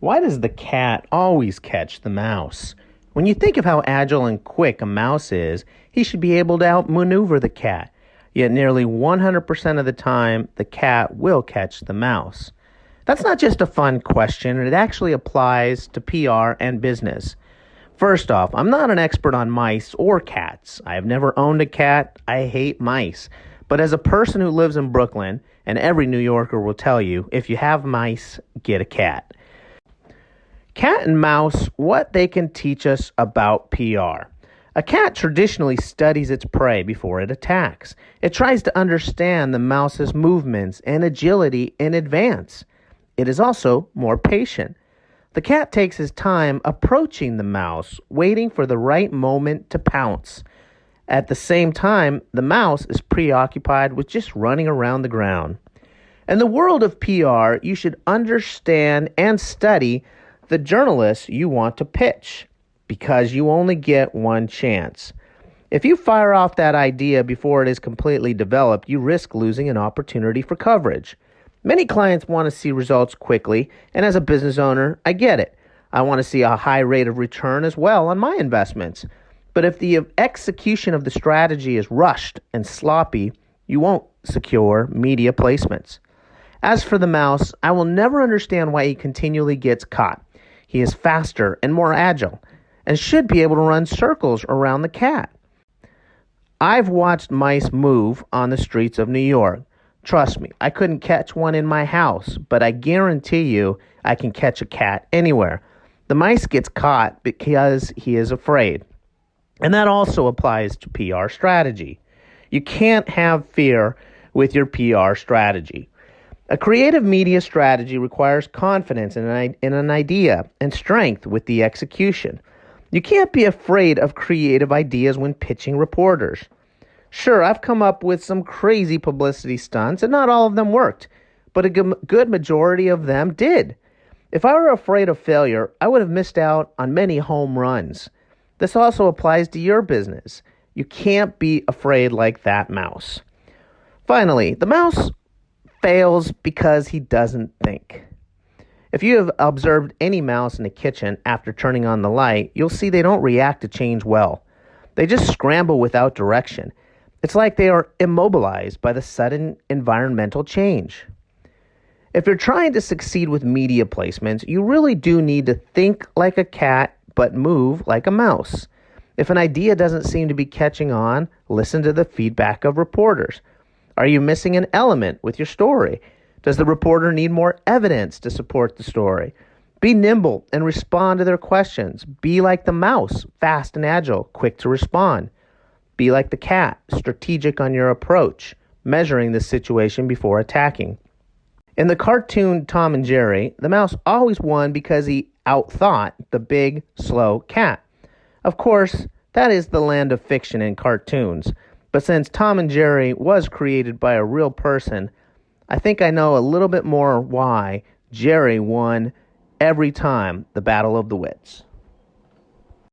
Why does the cat always catch the mouse? When you think of how agile and quick a mouse is, he should be able to outmaneuver the cat. Yet nearly 100% of the time, the cat will catch the mouse. That's not just a fun question, it actually applies to PR and business. First off, I'm not an expert on mice or cats. I have never owned a cat. I hate mice. But as a person who lives in Brooklyn, and every New Yorker will tell you, if you have mice, get a cat. Cat and mouse, what they can teach us about PR. A cat traditionally studies its prey before it attacks. It tries to understand the mouse's movements and agility in advance. It is also more patient. The cat takes his time approaching the mouse, waiting for the right moment to pounce. At the same time, the mouse is preoccupied with just running around the ground. In the world of PR, you should understand and study the journalists you want to pitch, because you only get one chance. If you fire off that idea before it is completely developed, you risk losing an opportunity for coverage. Many clients want to see results quickly, and as a business owner, I get it. I want to see a high rate of return as well on my investments. But if the execution of the strategy is rushed and sloppy, you won't secure media placements. As for the mouse, I will never understand why he continually gets caught. He is faster and more agile, and should be able to run circles around the cat. I've watched mice move on the streets of New York. Trust me, I couldn't catch one in my house, but I guarantee you I can catch a cat anywhere. The mice gets caught because he is afraid. And that also applies to PR strategy. You can't have fear with your PR strategy. A creative media strategy requires confidence in an idea and strength with the execution. You can't be afraid of creative ideas when pitching reporters. Sure, I've come up with some crazy publicity stunts, and not all of them worked, but a good majority of them did. If I were afraid of failure, I would have missed out on many home runs. This also applies to your business. You can't be afraid like that mouse. Finally, the mouse fails because he doesn't think. If you have observed any mouse in the kitchen after turning on the light, you'll see they don't react to change well. They just scramble without direction. It's like they are immobilized by the sudden environmental change. If you're trying to succeed with media placements, you really do need to think like a cat but move like a mouse. If an idea doesn't seem to be catching on, listen to the feedback of reporters. Are you missing an element with your story? Does the reporter need more evidence to support the story? Be nimble and respond to their questions. Be like the mouse, fast and agile, quick to respond. Be like the cat, strategic on your approach, measuring the situation before attacking. In the cartoon Tom and Jerry, the mouse always won because he outthought the big, slow cat. Of course, that is the land of fiction in cartoons, but since Tom and Jerry was created by a real person, I think I know a little bit more why Jerry won every time the Battle of the Wits.